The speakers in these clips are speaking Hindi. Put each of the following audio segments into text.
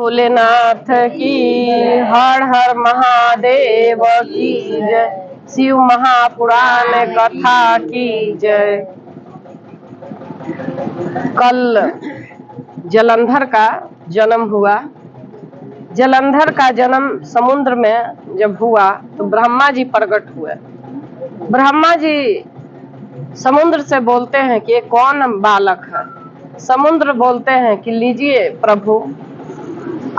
भोलेनाथ की, हर हर महादेव की जय, शिव महापुराण कथा की जय। कल जलंधर का जन्म हुआ। जलंधर का जन्म समुद्र में जब हुआ तो ब्रह्मा जी प्रकट हुए। ब्रह्मा जी समुद्र से बोलते हैं कि ये कौन बालक है। समुद्र बोलते हैं कि लीजिए प्रभु,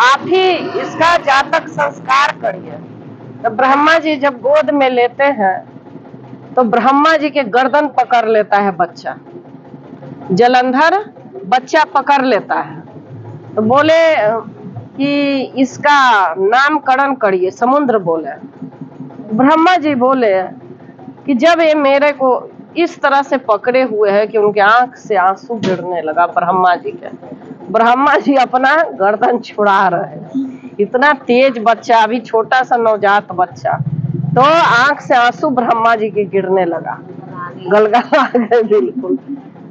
आप ही इसका जातक संस्कार करिए। तो ब्रह्मा जी जब गोद में लेते हैं तो ब्रह्मा जी के गर्दन पकड़ लेता है बच्चा। जलंधर बच्चा पकड़ लेता है तो बोले कि इसका नामकरण करिए। समुद्र बोले, ब्रह्मा जी बोले कि जब ये मेरे को इस तरह से पकड़े हुए है कि उनके आंख से आंसू गिरने लगा ब्रह्मा जी के। ब्रह्मा जी अपना गर्दन छुड़ा रहे हैं। इतना तेज बच्चा, अभी छोटा सा नवजात बच्चा, तो आंख से आंसू ब्रह्मा जी के गिरने लगा, गलगला गए बिल्कुल।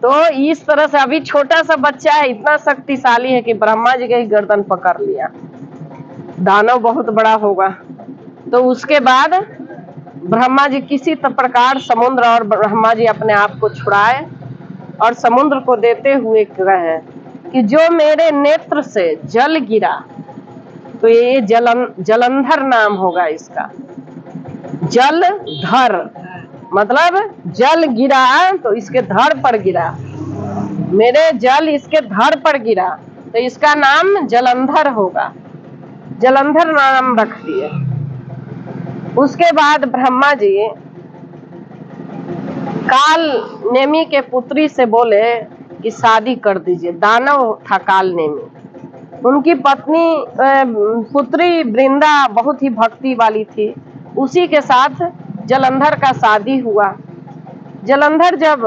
तो इस तरह से अभी छोटा सा बच्चा है, इतना शक्तिशाली है कि ब्रह्मा जी के गर्दन पकड़ लिया। दानव बहुत बड़ा होगा। तो उसके बाद ब्रह्मा जी किसी प्रकार समुद्र और ब्रह्मा जी अपने आप को छुड़ाए और समुद्र को देते हुए कहे कि जो मेरे नेत्र से जल गिरा, तो ये जलंधर नाम होगा इसका। जलधर मतलब जल गिरा तो इसके धड़ पर गिरा, मेरे जल इसके धड़ पर गिरा तो इसका नाम जलंधर होगा। जलंधर नाम रख दिए। उसके बाद ब्रह्मा जी काल नेमी के पुत्री से बोले कि शादी कर दीजिए। दानव था काल नेमी। उनकी पत्नी पुत्री वृंदा बहुत ही भक्ति वाली थी। उसी के साथ जलंधर का शादी हुआ। जलंधर जब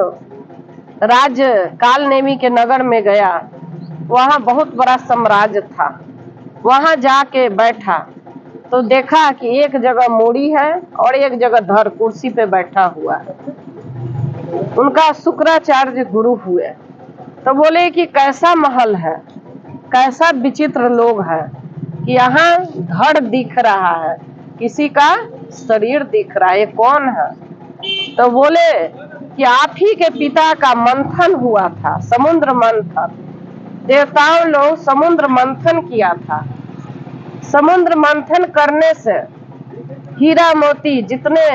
राज काल नेमी के नगर में गया, वहां बहुत बड़ा साम्राज्य था। वहां जाके बैठा तो देखा कि एक जगह मोड़ी है और एक जगह धर कुर्सी पे बैठा हुआ है। उनका शुक्राचार्य गुरु हुए तो बोले कि कैसा महल है, कैसा विचित्र लोग है कि यहाँ धड़ दिख रहा है, किसी का शरीर दिख रहा है, ये कौन है? तो बोले कि आप ही के पिता का मंथन हुआ था, समुद्र मंथन। देवताओं लोग समुद्र मंथन किया था। समुद्र मंथन करने से हीरा मोती जितने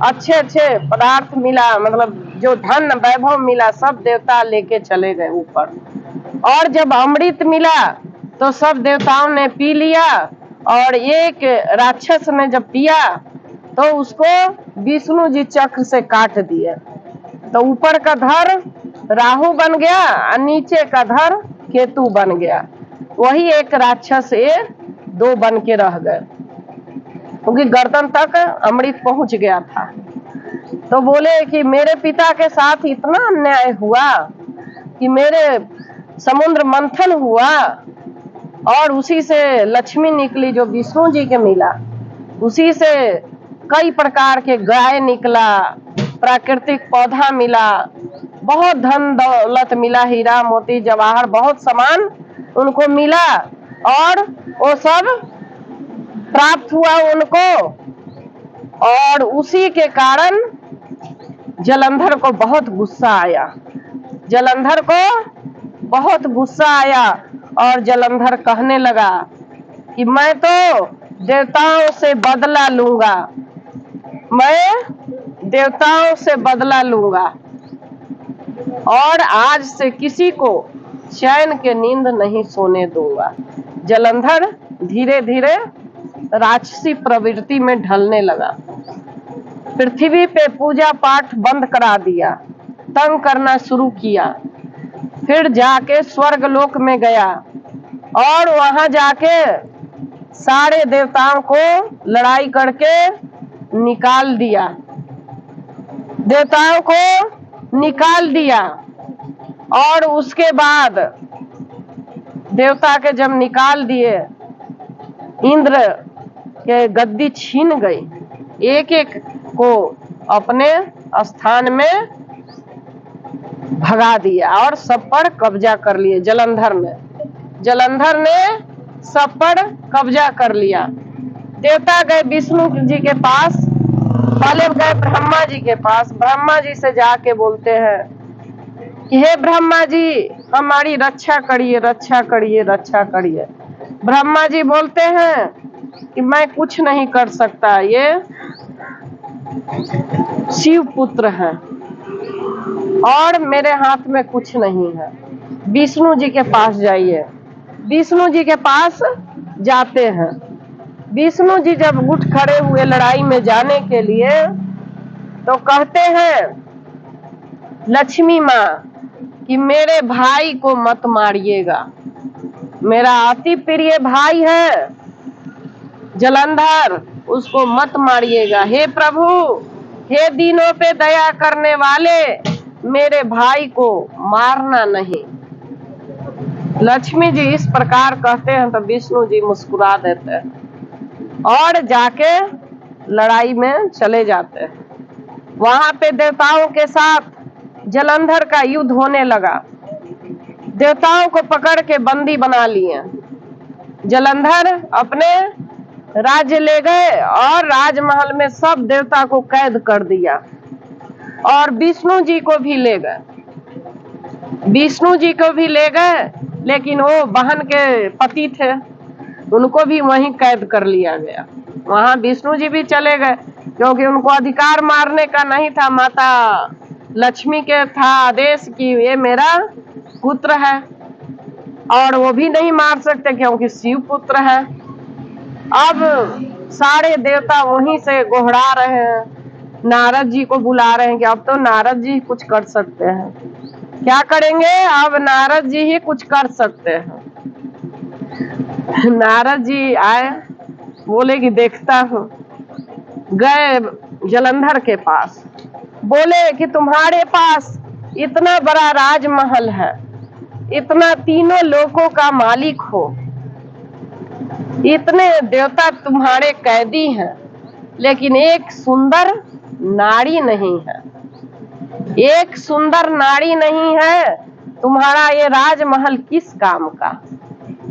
अच्छे अच्छे पदार्थ मिला, मतलब जो धन वैभव मिला, सब देवता लेके चले गए ऊपर। और जब अमृत मिला तो सब देवताओं ने पी लिया और एक राक्षस ने जब पिया तो उसको विष्णु जी चक्र से काट दिए। तो ऊपर का धर राहु बन गया और नीचे का धर केतु बन गया। वही एक राक्षस दो बन के रह गए, क्योंकि गर्दन तक अमृत पहुंच गया था। तो बोले कि मेरे पिता के साथ इतना अन्याय हुआ कि मेरे समुद्र मंथन हुआ और उसी से लक्ष्मी निकली जो विष्णु जी के मिला, उसी से कई प्रकार के गाय निकला, प्राकृतिक पौधा मिला, बहुत धन दौलत मिला, हीरा मोती जवाहर बहुत सामान उनको मिला और वो सब प्राप्त हुआ उनको। और उसी के कारण जलंधर को बहुत गुस्सा आया। जलंधर को बहुत गुस्सा आया और जलंधर कहने लगा कि मैं तो देवताओं से बदला लूंगा, मैं देवताओं से बदला लूंगा और आज से किसी को चैन के नींद नहीं सोने दूंगा। जलंधर धीरे धीरे राक्षसी प्रवृत्ति में ढलने लगा। पृथ्वी पे पूजा पाठ बंद करा दिया, तंग करना शुरू किया। फिर जाके स्वर्ग लोक में गया और वहां जाके सारे देवताओं को लड़ाई करके निकाल दिया, देवताओं को निकाल दिया। और उसके बाद देवता के जब निकाल दिए, इंद्र के गद्दी छीन गई, एक एक को अपने स्थान में भगा दिया और सब पर कब्जा कर लिए जलंधर ने। जलंधर ने सब पर कब्जा कर लिया। देवता गए विष्णु जी के पास, पहले गए ब्रह्मा जी के पास। ब्रह्मा जी से जाके बोलते हैं कि हे ब्रह्मा जी, हमारी रक्षा करिए, रक्षा करिए, रक्षा करिए। ब्रह्मा जी बोलते हैं कि मैं कुछ नहीं कर सकता, ये शिव पुत्र हैं और मेरे हाथ में कुछ नहीं है। विष्णु जी के पास जाइए। विष्णु जी के पास जाते हैं। विष्णु जी जब उठ खड़े हुए लड़ाई में जाने के लिए, तो कहते हैं लक्ष्मी माँ कि मेरे भाई को मत मारिएगा, मेरा अति प्रिय भाई है जलंधर, उसको मत मारिएगा। हे प्रभु, हे दीनों पे दया करने वाले, मेरे भाई को मारना नहीं। लक्ष्मी जी इस प्रकार कहते हैं तो विष्णु जी मुस्कुरा देते हैं और जाके लड़ाई में चले जाते हैं। वहां पे देवताओं के साथ जलंधर का युद्ध होने लगा। देवताओं को पकड़ के बंदी बना लिए। जलंधर अपने राज्य ले गए और राजमहल में सब देवता को कैद कर दिया और विष्णु जी को भी ले गए। विष्णु जी को भी ले गए, लेकिन वो बहन के पति थे, उनको भी वहीं कैद कर लिया गया। वहां विष्णु जी भी चले गए क्योंकि उनको अधिकार मारने का नहीं था। माता लक्ष्मी के था आदेश कि ये मेरा पुत्र है और वो भी नहीं मार सकते क्योंकि शिव पुत्र है। अब सारे देवता वहीं से गोहरा रहे हैं, नारद जी को बुला रहे हैं कि अब तो नारद जी कुछ कर सकते हैं। क्या करेंगे? अब नारद जी ही कुछ कर सकते हैं। नारद जी आए, बोले कि देखता हूँ। गए जलंधर के पास, बोले कि तुम्हारे पास इतना बड़ा राजमहल है, इतना तीनों लोकों का मालिक हो, इतने देवता तुम्हारे कैदी हैं, लेकिन एक सुंदर नारी नहीं है, एक सुंदर नारी नहीं है। तुम्हारा ये राजमहल किस काम का?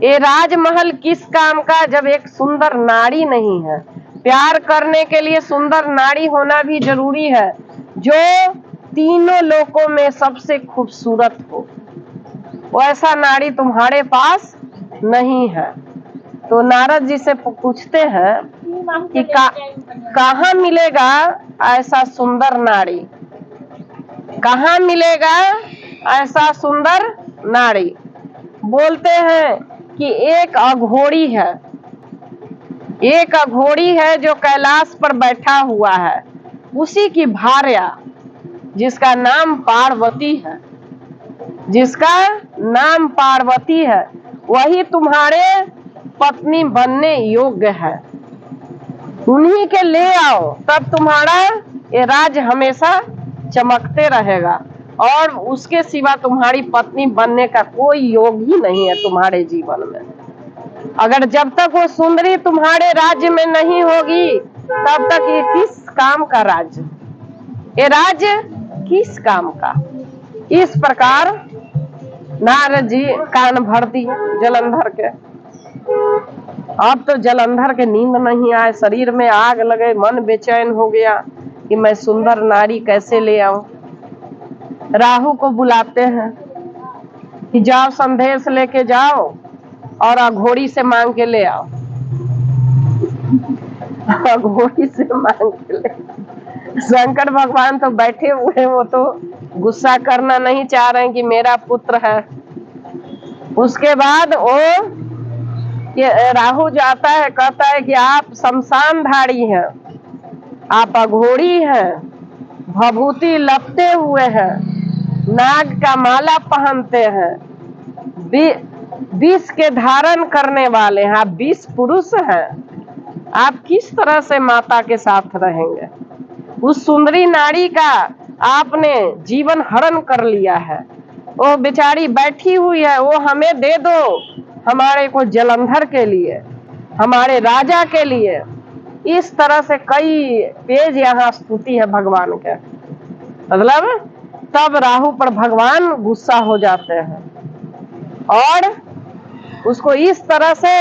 ये राजमहल किस काम का जब एक सुंदर नारी नहीं है? प्यार करने के लिए सुंदर नारी होना भी जरूरी है, जो तीनों लोकों में सबसे खूबसूरत हो। वैसा नारी तुम्हारे पास नहीं है। तो नारद जी से पूछते हैं कि कहाँ मिलेगा ऐसा सुंदर नारी, कहाँ मिलेगा ऐसा सुंदर नारी? बोलते हैं कि एक अघोरी है, एक अघोरी है जो कैलाश पर बैठा हुआ है, उसी की भार्या जिसका नाम पार्वती है, जिसका नाम पार्वती है, वही तुम्हारे पत्नी बनने योग्य है। उन्हीं के ले आओ, तब तुम्हारा ये राज हमेशा चमकते रहेगा और उसके सिवा तुम्हारी पत्नी बनने का कोई योग ही नहीं है तुम्हारे जीवन में। अगर जब तक वो सुंदरी तुम्हारे राज्य में नहीं होगी, तब तक ये किस काम का राज्य, ये राज्य किस काम का? इस प्रकार नारद जी कान भर दिए जलंधर के। अब तो जलंधर के नींद नहीं आए, शरीर में आग लगे, मन बेचैन हो गया कि मैं सुंदर नारी कैसे ले आऊं। राहु को बुलाते हैं कि जाओ संदेश लेके जाओ और अघोरी से मांग के ले आओ। अघोरी से मांग के ले। शंकर भगवान तो बैठे हुए हैं, वो तो गुस्सा करना नहीं चाह रहे हैं कि मेरा पुत्र है। उसके बाद वो राहु जाता है, कहता है कि आप शमशानधारी हैं, आप अघोरी हैं, भभूति लपटे हुए हैं, नाग का माला पहनते हैं, विष के धारण करने वाले हैं, आप विष पुरुष हैं, आप किस तरह से माता के साथ रहेंगे? उस सुंदरी नारी का आपने जीवन हरण कर लिया है। वो बेचारी बैठी हुई है, वो हमें दे दो, हमारे को जलंधर के लिए, हमारे राजा के लिए। इस तरह से कई पेज यहाँ स्तुति है भगवान के। मतलब तब राहु पर भगवान गुस्सा हो जाते हैं और उसको इस तरह से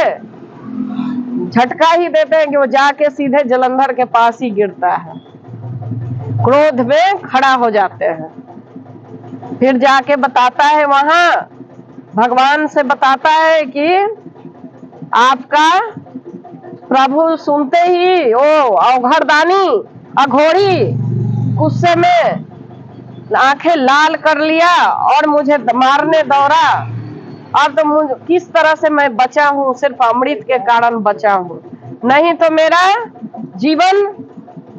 झटका ही देते हैं कि वो जाके सीधे जलंधर के पास ही गिरता है, क्रोध में खड़ा हो जाते हैं। फिर जाके बताता है, वहां भगवान से बताता है कि आपका प्रभु सुनते ही वो अवघड़दानी अघोरी गुस्से में आंखें लाल कर लिया और मुझे मारने दौड़ा। अब तो मुझे किस तरह से मैं बचा हूँ, सिर्फ अमृत के कारण बचा हूँ, नहीं तो मेरा जीवन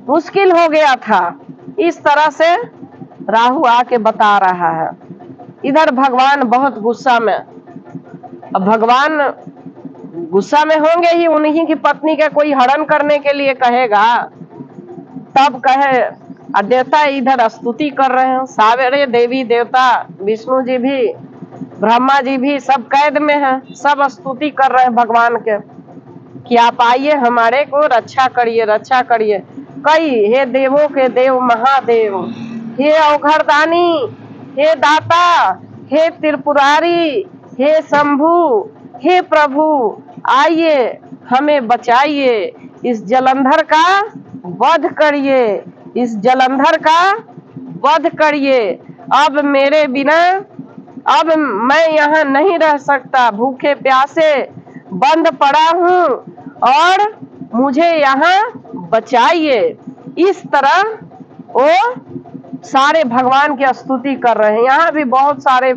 मुश्किल हो गया था। इस तरह से राहु आके बता रहा है। इधर भगवान बहुत गुस्सा में। अब भगवान गुस्सा में होंगे ही, उन्हीं की पत्नी का कोई हरण करने के लिए कहेगा, तब कहे देवता इधर स्तुति कर रहे हैं, सारे देवी देवता, विष्णु जी भी, ब्रह्मा जी भी सब कैद में हैं, सब स्तुति कर रहे हैं भगवान के कि आप आइए, हमारे को रक्षा करिए, रक्षा करिए। कई हे देवों के देव महादेव, हे अवघड़दानी, हे दाता, हे त्रिपुरारी, हे शंभु, हे प्रभु, आइए हमें बचाइए, इस जलंधर का वध करिए, इस जलंधर का वध करिए। अब मेरे बिना अब मैं यहाँ नहीं रह सकता, भूखे प्यासे बंद पड़ा हूँ और मुझे यहाँ बचाइए। इस तरह वो सारे भगवान की स्तुति कर रहे हैं। यहाँ भी बहुत सारे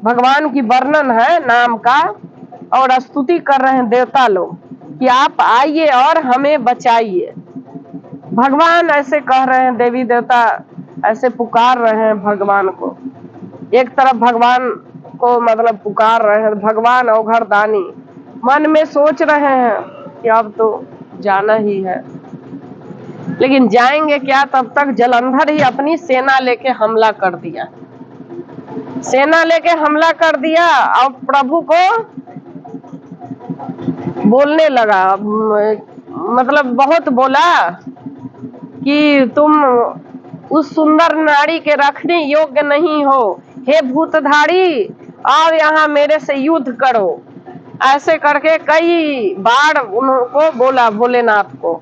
भगवान की वर्णन है नाम का, और स्तुति कर रहे हैं देवता लोग कि आप आइए और हमें बचाइए। भगवान ऐसे कह रहे हैं, देवी देवता ऐसे पुकार रहे हैं भगवान को। एक तरफ भगवान को मतलब पुकार रहे हैं, भगवान अवघड़दानी मन में सोच रहे हैं कि अब तो जाना ही है, लेकिन जाएंगे क्या। तब तक जलंधर ही अपनी सेना लेके हमला कर दिया, सेना लेके हमला कर दिया। अब प्रभु को बोलने लगा, मतलब बहुत बोला कि तुम उस सुंदर नारी के रखने योग्य नहीं हो, हे भूतधारी, और यहाँ मेरे से युद्ध करो। ऐसे करके कई बार उनको बोला भोलेनाथ को।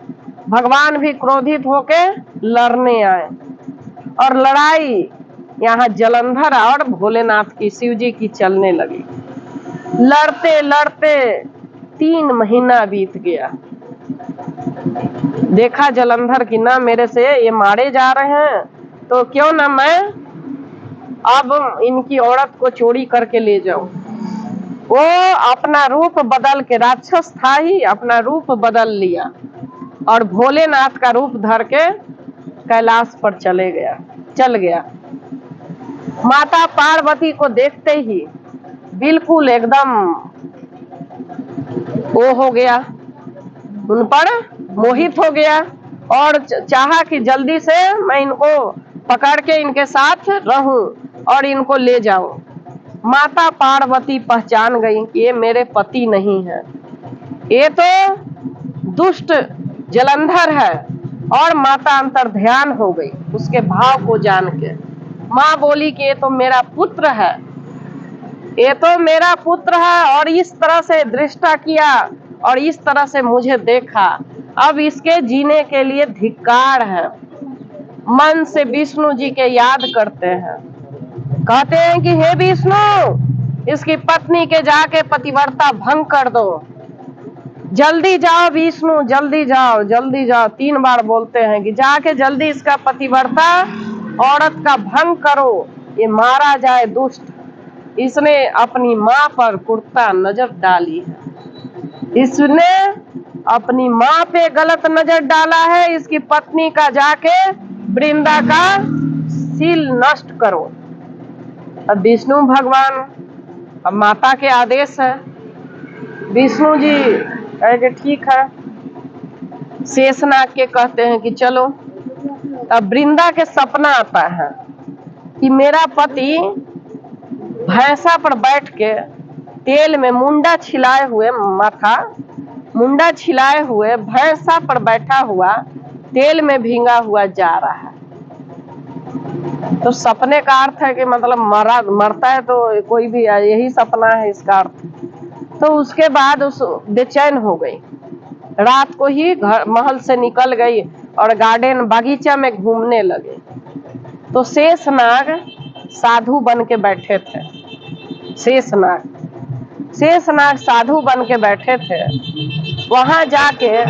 भगवान भी क्रोधित होके लड़ने आए और लड़ाई यहाँ जलंधर और भोलेनाथ की, शिव जी की चलने लगी। लड़ते लड़ते 3 महीना बीत गया। देखा जलंधर की ना मेरे से ये मारे जा रहे हैं, तो क्यों ना मैं अब इनकी औरत को चोरी करके ले जाऊं। वो अपना रूप बदल के, राक्षस था ही, अपना रूप बदल लिया और भोलेनाथ का रूप धर के कैलाश पर चल गया। माता पार्वती को देखते ही बिल्कुल एकदम वो हो गया, उन पर मोहित हो गया और चाहा कि जल्दी से मैं इनको पकड़ के इनके साथ रहूं और इनको ले जाऊं। माता पार्वती पहचान गई कि ये मेरे पति नहीं है, ये तो दुष्ट जलंधर है। और माता अंतर ध्यान हो गई उसके भाव को जान के। माँ बोली कि ये तो मेरा पुत्र है, ये तो मेरा पुत्र है, और इस तरह से दृष्टा किया और इस तरह से मुझे देखा, अब इसके जीने के लिए धिक्कार है। मन से विष्णु जी के याद करते हैं, कहते हैं कि हे विष्णु, इसकी पत्नी के जाके पतिव्रता भंग कर दो, जल्दी जाओ विष्णु, जल्दी जाओ, जल्दी जाओ। 3 बार बोलते हैं कि जाके जल्दी इसका पतिव्रता औरत का भंग करो, ये मारा जाए दुष्ट, इसने अपनी माँ पर कुर्ता नजर डाली है, इसने अपनी माँ पे गलत नजर डाला है, इसकी पत्नी का जाके वृंदा का सील नष्ट करो। अब विष्णु भगवान, अब माता के आदेश है, विष्णु जी कहे ठीक है। शेषनाग के कहते हैं कि चलो। अब वृंदा के सपना आता है कि मेरा पति भैंसा पर बैठ के तेल में मुंडा छिलाए हुए, माथा मुंडा छिलाए हुए भैंसा पर बैठा हुआ तेल में भींगा हुआ जा रहा है। तो सपने का अर्थ है कि मतलब मरता है तो कोई भी, यही सपना है इसका अर्थ। तो उसके बाद उस बेचैन हो गई, रात को ही घर महल से निकल गई और गार्डन बगीचा में घूमने लगे। तो शेषनाग साधु बन के बैठे थे। शेषनाग साधु बन के बैठे थे। वहां जाके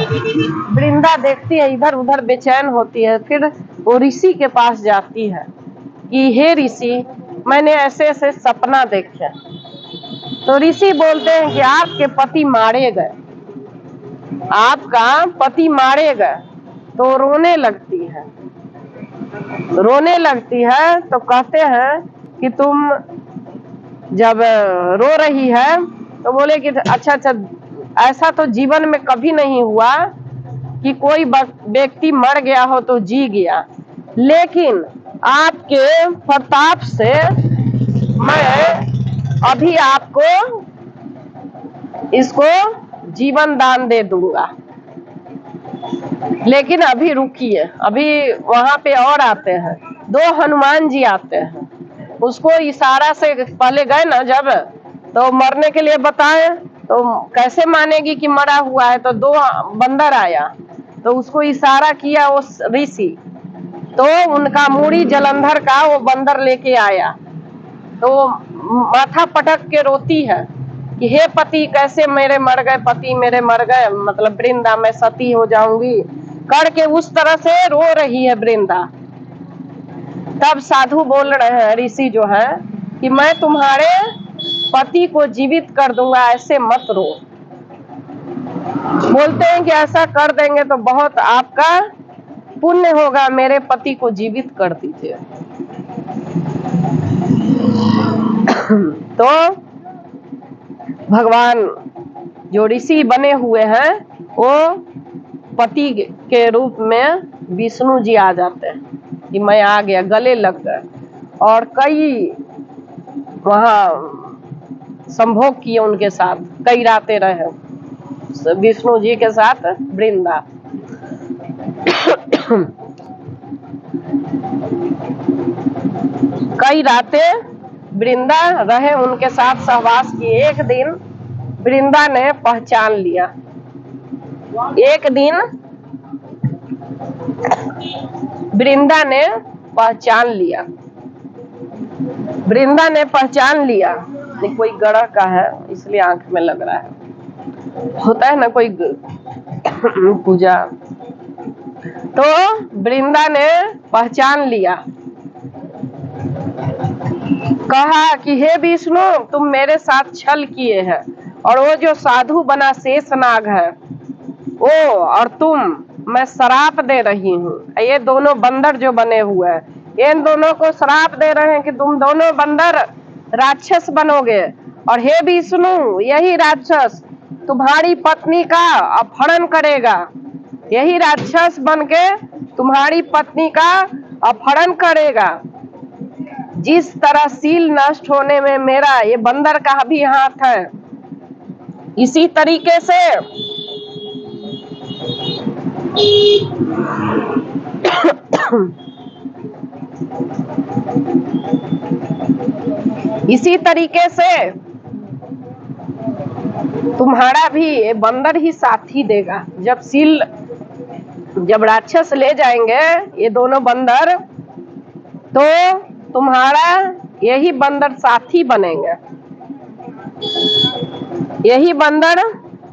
वृंदा देखती है, इधर उधर बेचैन होती है। फिर वो ऋषि के पास जाती है कि हे ऋषि, मैंने ऐसे ऐसे सपना देखे। तो ऋषि बोलते हैं कि आपके पति मारे गए, आपका पति मारे गए। तो रोने लगती है। तो कहते हैं कि तुम जब रो रही है तो बोले कि अच्छा, ऐसा तो जीवन में कभी नहीं हुआ कि कोई व्यक्ति मर गया हो तो जी गया, लेकिन आपके प्रताप से मैं अभी आपको इसको जीवन दान दे दूंगा। लेकिन अभी रुकिए, अभी वहां पे और आते हैं, 2 हनुमान जी आते हैं। उसको इशारा से पहले गए ना जब, तो मरने के लिए बताए, तो कैसे मानेगी कि मरा हुआ है। तो 2 बंदर आया, तो उसको इशारा किया वो ऋषि, तो उनका मूड़ी जलंधर का वो बंदर लेके आया। तो माथा पटक के रोती है कि हे पति, कैसे मेरे मर गए, पति मेरे मर गए, मतलब वृंदा मैं सती हो जाऊंगी करके उस तरह से रो रही है वृंदा। तब साधु बोल रहे हैं, ऋषि जो है, कि मैं तुम्हारे पति को जीवित कर दूंगा, ऐसे मत रो। बोलते हैं कि ऐसा कर देंगे तो बहुत आपका पुण्य होगा, मेरे पति को जीवित कर दीजिए। तो भगवान जो ऋषि बने हुए हैं वो पति के रूप में विष्णु जी आ जाते हैं कि मैं आ गया, गले लग गए। और कई वहाँ संभोग किए उनके साथ, कई रातें रहे विष्णु जी के साथ वृंदा। कई रातें वृंदा रहे उनके साथ, सहवास किए। एक दिन वृंदा ने पहचान लिया, वृंदा ने पहचान लिया कि कोई गड़ा का है, इसलिए आंख में लग रहा है, होता है ना कोई पूजा। तो वृंदा ने पहचान लिया, कहा कि हे विष्णु, तुम मेरे साथ छल किए हैं, और वो जो साधु बना शेषनाग है वो और तुम, मैं श्राप दे रही हूँ। ये दोनों बंदर जो बने हुए हैं, इन दोनों को श्राप दे रहे हैं कि तुम दोनों बंदर राक्षस बनोगे, और हे विष्णु, यही राक्षस तुम्हारी पत्नी का अपहरण करेगा, यही राक्षस बनके तुम्हारी पत्नी का अपहरण करेगा। जिस तरह सील नष्ट होने में मेरा ये बंदर का भी हाथ है, इसी तरीके से तुम्हारा भी ये बंदर ही साथी देगा। जब राक्षस ले जाएंगे ये दोनों बंदर, तो तुम्हारा यही बंदर साथी बनेंगे, यही बंदर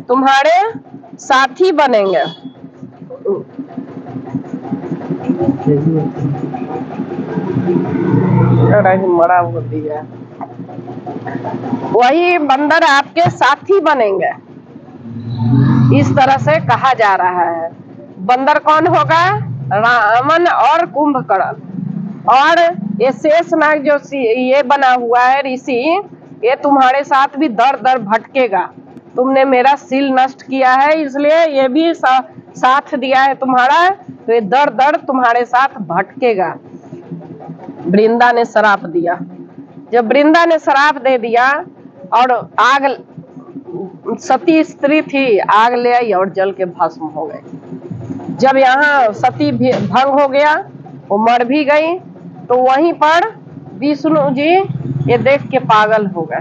तुम्हारे साथी बनेंगे। मरा हो दिया, वही बंदर आपके साथी बनेंगे, इस तरह से कहा जा रहा है। बंदर कौन होगा? रावण और कुंभकर्ण। और ये शेषनाग जो ये बना हुआ है ऋषि, ये तुम्हारे साथ भी दर दर भटकेगा। तुमने मेरा सील नष्ट किया है, इसलिए ये भी साथ दिया है तुम्हारा, तो ये दर दर तुम्हारे साथ भटकेगा। वृंदा ने श्राप दिया। जब वृंदा ने श्राप दे दिया और आग, सती स्त्री थी, आग ले आई और जल के भस्म हो गई। जब यहाँ सती भंग हो गया, वो मर भी गई, तो वहीं पर विष्णु जी ये देख के पागल हो गए।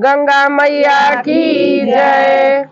गंगा मैया की जय।